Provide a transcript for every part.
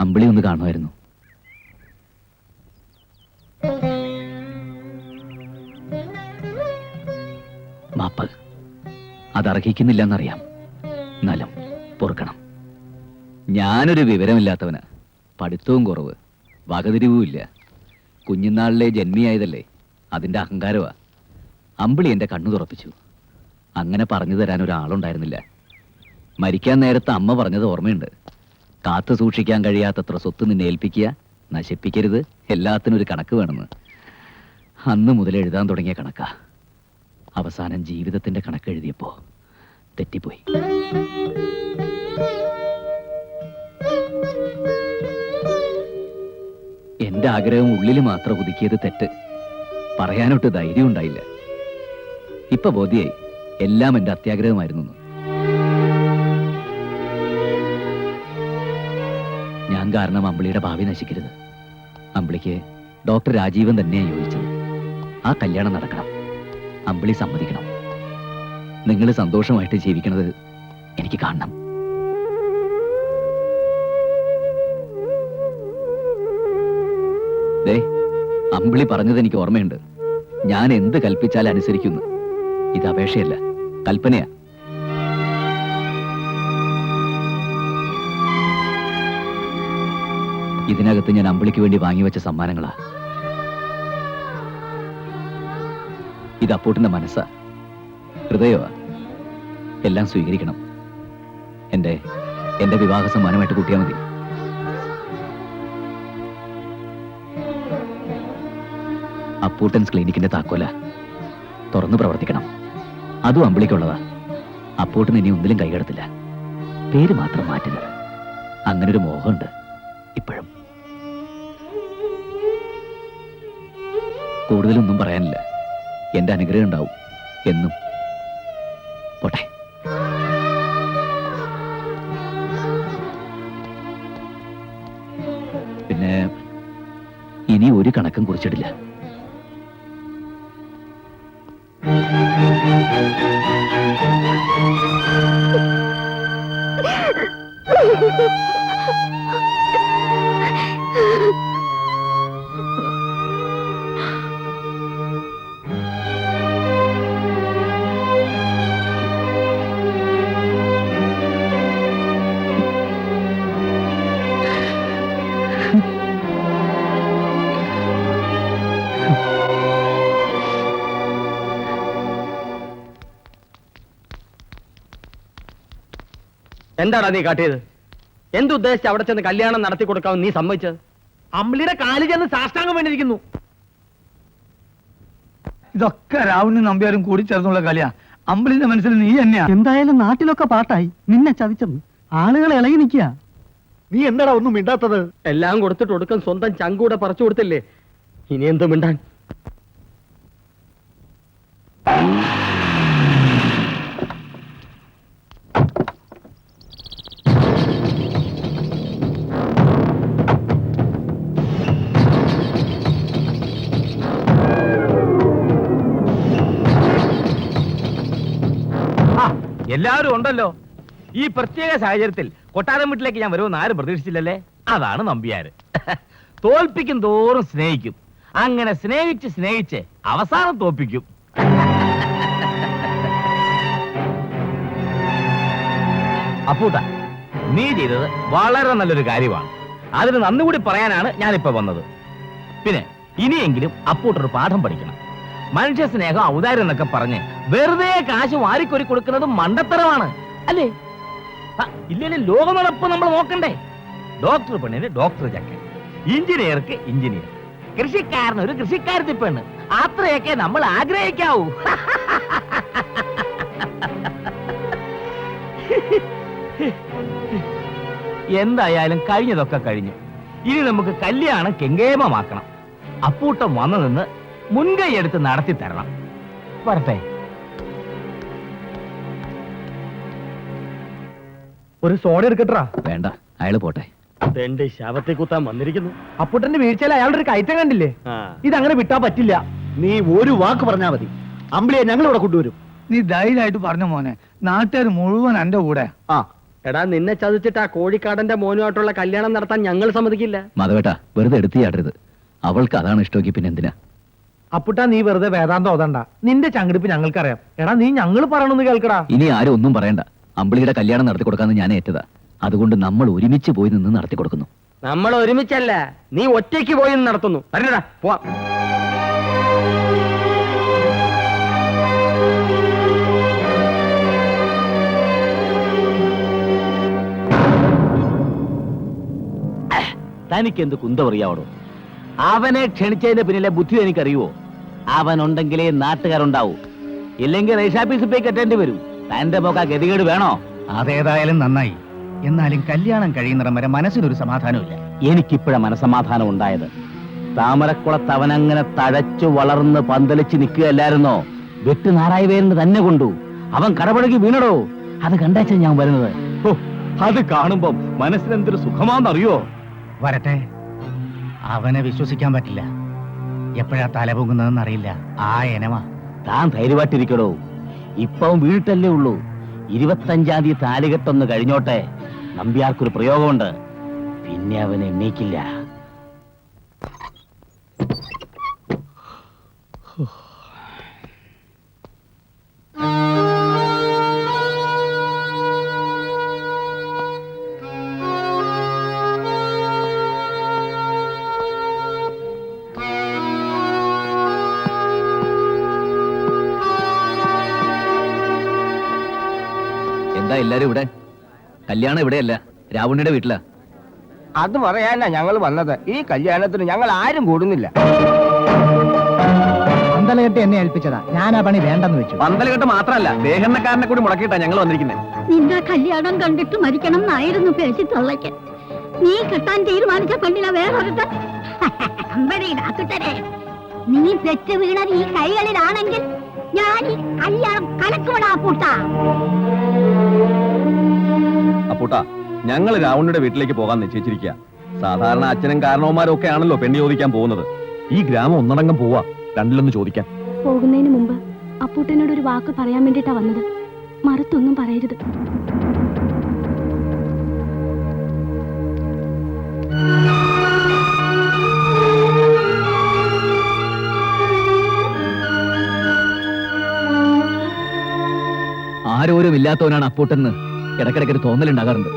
അമ്പിളി ഒന്ന് കാണുമായിരുന്നു. മാപ്പ് അതർഹിക്കുന്നില്ലെന്നറിയാം, എന്നാലും പൊറുക്കണം. ഞാനൊരു വിവരമില്ലാത്തവന്, പഠിത്തവും കുറവ്, വകതിരിവും ഇല്ല. കുഞ്ഞുനാളിലെ ജന്മിയായതല്ലേ, അതിൻ്റെ അഹങ്കാരമാ. അമ്പിളി എൻ്റെ കണ്ണു തുറപ്പിച്ചു. അങ്ങനെ പറഞ്ഞു തരാൻ ഒരാളുണ്ടായിരുന്നില്ല. മരിക്കാൻ നേരത്ത് അമ്മ പറഞ്ഞത് ഓർമ്മയുണ്ട്. കാത്തു സൂക്ഷിക്കാൻ കഴിയാത്തത്ര സ്വത്ത് നിന്നെ ഏൽപ്പിക്കുക, നശിപ്പിക്കരുത്, എല്ലാത്തിനും ഒരു കണക്ക് വേണമെന്ന്. അന്ന് മുതൽ എഴുതാൻ തുടങ്ങിയ കണക്കാ. അവസാനം ജീവിതത്തിന്റെ കണക്കെഴുതിയപ്പോ തെറ്റിപ്പോയി. എന്റെ ആഗ്രഹം ഉള്ളിൽ മാത്രം ഒതുക്കിയത് തെറ്റ്. പറയാനൊട്ട് ധൈര്യം ഉണ്ടായില്ല. ഇപ്പൊ ബോധ്യായി എല്ലാം എന്റെ അത്യാഗ്രഹമായിരുന്നു. ഞാൻ കാരണം അമ്പിളിയുടെ ഭാവി നശിക്കരുത്. അമ്പിളിക്ക് ഡോക്ടർ രാജീവൻ തന്നെയാണ് യോജിച്ചത്. ആ കല്യാണം നടക്കണം. അമ്പിളി സമ്മതിക്കണം. നിങ്ങൾ സന്തോഷമായിട്ട് ജീവിക്കണത് എനിക്ക് കാണണം. ദേ, അമ്പിളി പറഞ്ഞത് എനിക്ക് ഓർമ്മയുണ്ട്. ഞാൻ എന്ത് കൽപ്പിച്ചാൽ അനുസരിക്കുന്നു. ഇത് അപേക്ഷയല്ല, കൽപ്പനയാ. ഇതിനകത്ത് ഞാൻ അമ്പിളിക്ക് വേണ്ടി വാങ്ങിവെച്ച സമ്മാനങ്ങളാ. ഇത് അപ്പൂട്ടിന്റെ മനസ്സാ, ഹൃദയമാ. എല്ലാം സ്വീകരിക്കണം. എന്റെ വിവാഹ സമ്മാനമായിട്ട് കൂട്ടിയാൽ മതി. അപ്പൂട്ടൻസ് ക്ലിനിക്കിന്റെ താക്കോല തുറന്നു പ്രവർത്തിക്കണം. അതും അമ്പിളിക്കുള്ളതാ. അപ്പൂട്ടൻ ഇനി ഒന്നിലും കൈകടത്തില്ല. പേര് മാത്രം മാറ്റരുത്. അങ്ങനൊരു മോഹമുണ്ട് ഇപ്പോഴും. കൂടുതലൊന്നും പറയാനില്ല. എന്റെ അനുഗ്രഹം ഉണ്ടാവും എന്നും. പോട്ടെ. പിന്നെ ഇനി ഒരു കണക്കും കുറിച്ചിടില്ല. എന്താടാ നീ കാട്ടിയത്? എന്തുദ്ദേശിച്ച് അവിടെ ചെന്ന് കല്യാണം നടത്തി കൊടുക്കാമെന്ന് നീ സമ്മതിച്ചത്? അമ്പിളിയുടെ കാലിൽ ചെന്ന് സാഷ്ടാംഗം വേണ്ടിയിരിക്കുന്നു. ഇതൊക്കെ രാവുണ്ണി നമ്പ്യാരും കൂടി ചേർന്നുള്ള കളിയാ. അമ്പിളിന്റെ മനസ്സിൽ നീ തന്നെയാ. എന്തായാലും നാട്ടിലൊക്കെ പാട്ടായി. നിന്നെ ചതിച്ചെന്ന് ആളുകൾ ഇളകി നിൽക്കുക. നീ എന്താടാ ഒന്നും മിണ്ടാത്തത്? എല്ലാം കൊടുത്തിട്ട് ഒടുക്കം സ്വന്തം ചങ്കൂടെ പറിച്ചു കൊടുത്തില്ലേ. ഇനി എന്ത് മിണ്ടാൻ? എല്ലാവരും ഉണ്ടല്ലോ. ഈ പ്രത്യേക സാഹചര്യത്തിൽ കൊട്ടാരം വീട്ടിലേക്ക് ഞാൻ വരുമെന്ന് ആരും പ്രതീക്ഷിച്ചില്ലല്ലേ. അതാണ് നമ്പ്യാര്. തോൽപ്പിക്കും തോറും സ്നേഹിക്കും. അങ്ങനെ സ്നേഹിച്ച് സ്നേഹിച്ച് അവസാനം തോൽപ്പിക്കും. അപ്പൂട്ട, നീ ചെയ്തത് വളരെ നല്ലൊരു കാര്യമാണ്. അതിന് നന്ദി കൂടി പറയാനാണ് ഞാനിപ്പോ വന്നത്. പിന്നെ ഇനിയെങ്കിലും അപ്പൂട്ടൊരു പാഠം പഠിക്കണം. മനുഷ്യ സ്നേഹം ഔദാര്യം എന്നൊക്കെ പറഞ്ഞ് വെറുതെ കാശ് വാരിക്കൊരി കൊടുക്കുന്നത് മണ്ടത്തരമാണ്, അല്ലേ? ഇല്ലെങ്കിൽ ലോക നടപ്പ് നമ്മൾ നോക്കണ്ടേ? ഡോക്ടർ പെണ്ണിന് ഡോക്ടർ ചക്കൻ, എഞ്ചിനീയർക്ക് എഞ്ചിനീയർ, കൃഷിക്കാരന് ഒരു കൃഷിക്കാരത്തി പെണ്ണ്. അത്രയൊക്കെ നമ്മൾ ആഗ്രഹിക്കാവൂ. എന്തായാലും കഴിഞ്ഞതൊക്കെ കഴിഞ്ഞു. ഇനി നമുക്ക് കല്യാണം കെങ്കേമമാക്കണം. അപ്പൂട്ടം വന്നു നിന്ന് മുൻകൈ എടുത്ത് നടത്തി തരണം. വരട്ടെ. ഒരു സോഡ എടുക്കട്ടാ? വേണ്ട, അയാള് പോട്ടെ. എന്റെ ശവത്തെ കുത്താൻ വന്നിരിക്കുന്നു. അപ്പൂട്ടന്റെ വീഴ്ചയിൽ അയാളുടെ ഒരു കയറ്റം കണ്ടില്ലേ? ഇതങ്ങനെ വിട്ടാ പറ്റില്ല. നീ ഒരു വാക്ക് പറഞ്ഞാ മതി. അമ്പിളിയെ ഞങ്ങൾ ഇവിടെ കൊണ്ടുവരും. നീ ധൈര്യമായിട്ട് പറഞ്ഞ മോനെ. നാട്ടുകാർ മുഴുവൻ എന്റെ കൂടെ. ആ, എടാ നിന്നെ ചതിച്ചിട്ട് ആ കോഴിക്കാടന്റെ മോനുമായിട്ടുള്ള കല്യാണം നടത്താൻ ഞങ്ങൾ സമ്മതിക്കില്ല. മാധവേട്ടാ, വെറുതെ എടുത്തു ചാടരുത്. അവൾക്ക് അതാണ് ഇഷ്ടമെങ്കിൽ പിന്നെ എന്തിനാ? അപ്പുട്ടാ നീ വെറുതെ വേദാന്തം ഓതണ്ട. നിന്റെ ചങ്കിടിപ്പ് ഞങ്ങൾക്കറിയാം. എടാ നീ ഞങ്ങൾ പറയണമെന്ന് കേൾക്കടാ. ഇനി ആരും ഒന്നും പറയണ്ട. അമ്പിളിയുടെ കല്യാണം നടത്തി കൊടുക്കാന്ന് ഞാൻ ഏറ്റതാ. അതുകൊണ്ട് നമ്മൾ ഒരുമിച്ച് പോയി നിന്ന് നടത്തി കൊടുക്കുന്നു. നമ്മൾ ഒരുമിച്ചല്ല, നീ ഒറ്റയ്ക്ക് പോയി നിന്ന് നടത്തുന്നു. അറിയടാ, പോവാം. തനിക്ക് എന്ത് കുന്തമറിയാവടോ? അവനെ ക്ഷണിച്ചതിന്റെ പിന്നിലെ ബുദ്ധി എനിക്കറിയുവോ? അവനുണ്ടെങ്കിലേ നാട്ടുകാരുണ്ടാവൂ, ഇല്ലെങ്കിൽ റേഷാപ്പീസ് പോയി കെട്ടേണ്ടി വരും. തന്റെ പോക്ക ഗതികേട് വേണോ? അതേതായാലും നന്നായി. എന്നാലും കല്യാണം കഴിയുന്നിടം വരെ മനസ്സിനൊരു സമാധാനമില്ല. എനിക്കിപ്പോഴാ മനസമാധാനം ഉണ്ടായത്. താമരക്കുളത്ത് അവനങ്ങനെ തഴച്ചു വളർന്ന് പന്തലിച്ച് നിൽക്കുകയല്ലായിരുന്നോ? വെട്ട് നാരായി വേരിന് തന്നെ കൊണ്ടു. അവൻ കടപുഴകി വീണടോ. അത് കണ്ടേച്ചാ ഞാൻ വരുന്നത്. ഹോ, അത് കാണുമ്പം മനസ്സിനെന്തൊരു സുഖമാണെന്നറിയോ? വരട്ടെ, അവനെ വിശ്വസിക്കാൻ പറ്റില്ല. എപ്പോഴാ തല പൊങ്ങുന്നതെന്ന് അറിയില്ല. ആ എനമാ. താൻ ധൈര്യമായിട്ടിരിക്കടോ. ഇപ്പം വീട്ടല്ലേ ഉള്ളൂ. 25-ാം തീയതി താലികെട്ടൊന്ന് കഴിഞ്ഞോട്ടെ. നമ്പ്യാർക്കൊരു പ്രയോഗമുണ്ട്, പിന്നെ അവൻ എണ്ണീക്കില്ല. എന്താ എല്ലാരും ഇവിടെ? കല്യാണം ഇവിടെയല്ല, രാവണിയുടെ വീട്ടിലാ. അത് പറയാനാ ഞങ്ങൾ വന്നത്. ഈ കല്യാണത്തിന് ഞങ്ങൾ ആരും കൂടുന്നില്ല. പന്തലകെട്ട് എന്നെ ഏൽപ്പിച്ചതാ, ഞാൻ ആ പണി വേണ്ടെന്ന് വെച്ചു. പന്തലുകെട്ട് മാത്രമല്ല, ദേഹണ്ണക്കാരനെ കൂടി മുടക്കിയിട്ടാ ഞങ്ങൾ വന്നിരിക്കുന്നത്. നിന്റെ കല്യാണം കണ്ടിട്ട് മരിക്കണം എന്നായിരുന്നു പേശി തള്ളയ്ക്ക്. നീ കെട്ടാൻ തീരുമാനിച്ച പെണ്ണിനെ വേറൊരുത്തൻ അമ്പടിയിടാക്കുട്ടരെ. നീ പെറ്റ് വീണത് ഈ കൈകളിലാണെങ്കിൽ ഞാൻ ഈ കല്യാണം കലക്കുവിടാ പൂട്ടാ. അപ്പൂട്ടാ, ഞങ്ങൾ രാവണിയുടെ വീട്ടിലേക്ക് പോകാൻ നിശ്ചയിച്ചിരിക്കുക. സാധാരണ അച്ഛനും കാരണവന്മാരും ഒക്കെ ആണല്ലോ പെണ്ണ് ചോദിക്കാൻ പോകുന്നത്. ഈ ഗ്രാമം ഒന്നടങ്കം പോവാ രണ്ടിലൊന്ന് ചോദിക്കാൻ. പോകുന്നതിന് മുമ്പ് അപ്പൂട്ടനോട് ഒരു വാക്ക് പറയാൻ വേണ്ടിട്ടാ വന്നത്. മറുത്തൊന്നും പറയരുത്. ആരോരും ഇല്ലാത്തവനാണ് അപ്പൂട്ടെന്ന് ഇടയ്ക്കിടയ്ക്കൊരു തോന്നലുണ്ടാകാറുണ്ട്.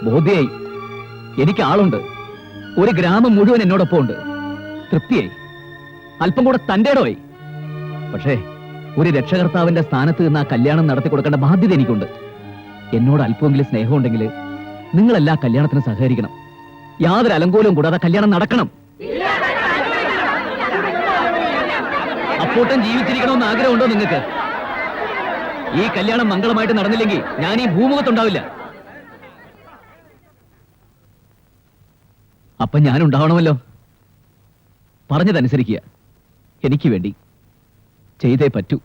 ബോധ്യായി, എനിക്ക് ആളുണ്ട്. ഒരു ഗ്രാമം മുഴുവൻ എന്നോടൊപ്പം ഉണ്ട്. തൃപ്തിയായി, അല്പം കൂടെ തന്റേടമായി. പക്ഷേ ഒരു രക്ഷകർത്താവിന്റെ സ്ഥാനത്ത് നിന്ന് ആ കല്യാണം നടത്തി കൊടുക്കേണ്ട ബാധ്യത എനിക്കുണ്ട്. എന്നോട് അല്പമെങ്കിലും സ്നേഹമുണ്ടെങ്കിൽ നിങ്ങളെല്ലാ കല്യാണത്തിന് സഹകരിക്കണം. യാതൊരു അലങ്കോലവും കൂടാതെ കല്യാണം നടക്കണം. അപ്പൂട്ടൻ ജീവിച്ചിരിക്കണമെന്ന് ആഗ്രഹമുണ്ടോ നിങ്ങൾക്ക്? ഈ കല്യാണം മംഗളമായിട്ട് നടന്നില്ലെങ്കിൽ ഞാൻ ഈ ഭൂമുഖത്തുണ്ടാവില്ല. അപ്പൊ ഞാൻ ഉണ്ടാവണമല്ലോ. പറഞ്ഞതനുസരിക്കുക. എനിക്ക് വേണ്ടി ചെയ്തേ പറ്റൂ.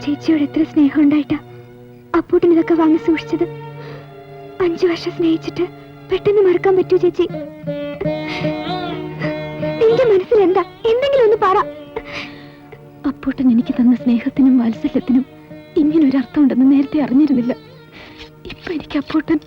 ചേച്ചിയോട് എത്ര സ്നേഹം ഉണ്ടായിട്ടാ അപ്പൂട്ടിന് ഇതൊക്കെ വാങ്ങി സൂക്ഷിച്ചത്. 5 വർഷം സ്നേഹിച്ചിട്ട് പെട്ടെന്ന് മറക്കാൻ പറ്റൂ ചേച്ചി? നിന്റെ മനസ്സിൽ എന്താ? എന്തെങ്കിലും ഒന്ന് പറ. അപ്പൂട്ടൻ എനിക്ക് തന്ന സ്നേഹത്തിനും വാത്സല്യത്തിനും ഇങ്ങനൊരു അർത്ഥം ഉണ്ടെന്ന് നേരത്തെ അറിഞ്ഞിരുന്നില്ല. ഇപ്പൊ എനിക്ക് അപ്പൂട്ടൻ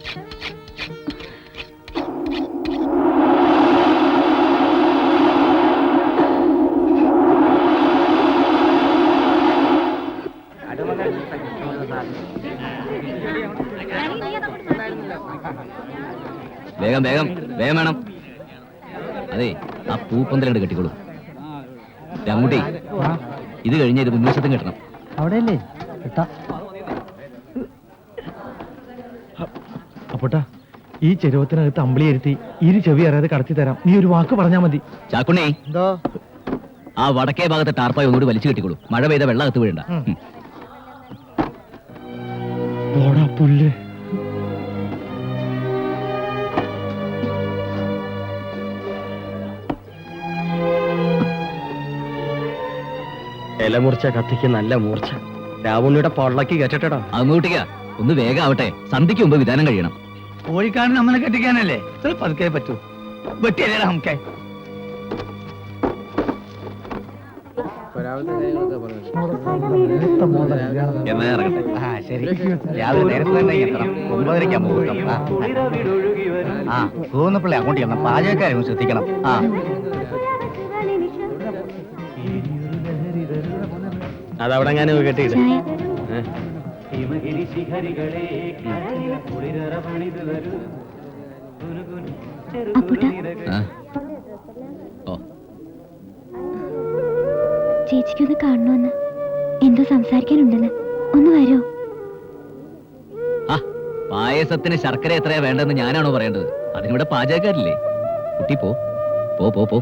വേഗം വേഗം വേഗം വേണം. അതെ, ആ പൂപ്പന്തലോട് കെട്ടിക്കോളൂ. രാമൂട്ടി, ഇത് കഴിഞ്ഞ ഒരു മുൻവശത്തും കെട്ടണം. അവിടെയല്ലേ കേട്ടാ? അപ്പുട്ടാ, ഈ ചെരുവത്തിനകത്ത് അമ്പിളിയിരുത്തി ചെവി അറിയാതെ കടത്തി തരാം. നീ ഒരു വാക്ക് പറഞ്ഞാ മതി. ചാക്കുണ്ണി, എന്തോ? ആ വടക്കേ ഭാഗത്തെ ടാർപ്പായി ഒന്നുകൂടി വലിച്ചു കെട്ടിക്കോളൂ. മഴ പെയ്ത വെള്ളം അകത്ത് വീഴണ്ട. പോടാ പുല്ല്. ഇലമൂർച്ച കത്തിക്ക് നല്ല മൂർച്ച. രാവണിയുടെ പൊള്ളക്ക് കെട്ടിട്ടടാ. അങ്ങോട്ടേക്ക ഒന്ന് വേഗം ആവട്ടെ. സന്ധ്യയ്ക്ക് മുമ്പ് വിധാനം കഴിയണം. കോഴിക്കാരൻ നമ്മളെ കെട്ടിക്കാനല്ലേ? പതുക്കെ പറ്റൂ. വെട്ടിയല്ലേടാ നമുക്ക്. എന്നാ ഇറങ്ങട്ടെ. ആ ശരി, രാവിലെ നേരത്തെ തന്നെ എത്തണം. 9:30 മുഹൂർത്തം. തോന്നപ്പിള്ളി അങ്ങോട്ട് ചെന്ന പാചകക്കാരും ശ്രദ്ധിക്കണം. അതവിടെ ഞാൻ കെട്ടിയിട്ട് ഓ ചേച്ചിക്കൊന്ന് കാണണമെന്ന്, എന്തോ സംസാരിക്കാനുണ്ടെന്ന്. ഒന്ന് വരോ? ആ പായസത്തിന് ശർക്കര എത്രയാ വേണ്ടെന്ന് ഞാനാണോ പറയേണ്ടത്? അതിനിവിടെ പാചകക്കാരില്ലേ? കുട്ടി പോ പോ പോ പോ.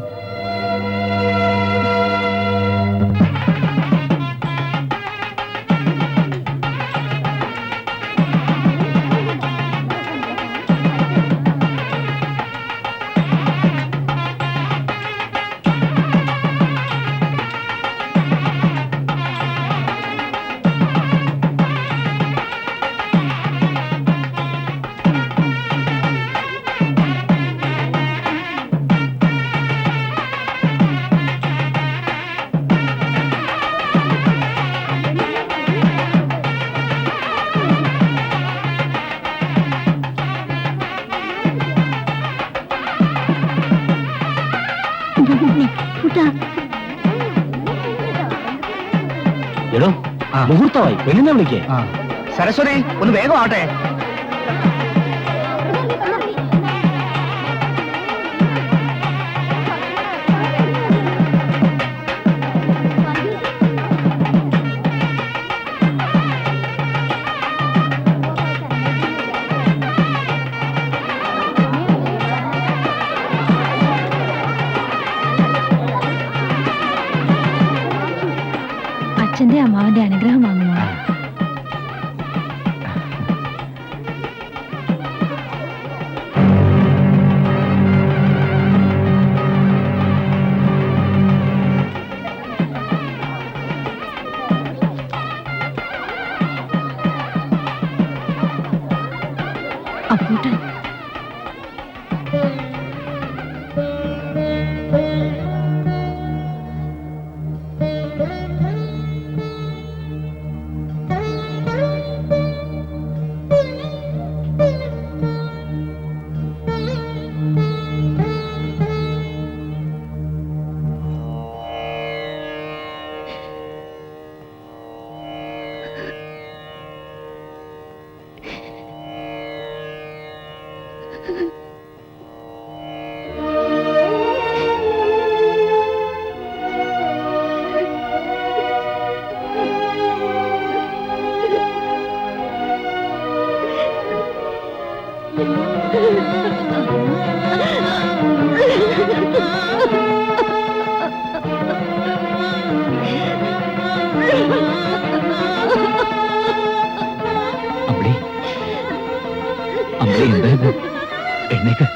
എടോ മുഹൂർത്തമായി, പെണ്ണിനെ വിളിക്കേ. സരസ്വതി ഒന്ന് വേഗം ആവട്ടെ. അച്ഛന്റെ അമ്മാവന്റെ അനുഗ്രഹം വാങ്ങുമോ? അപ്പൂട്ടൻ അമ്പടി അമ്പടി എന്താ ഇത്? എഴുന്നേക്ക്.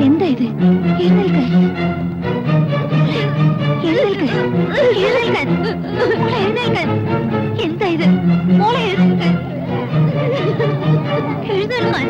എന്താ ഇത്? എഴുന്നേൽക്ക്. എഴുന്നേൽക്ക്. എഴുന്നേൽക്ക്. മോളെ എഴുന്നേൽക്ക്. എന്താ ഇത്? മോളെ എഴുന്നേൽക്ക്. എഴുന്നേൽക്കാൻ.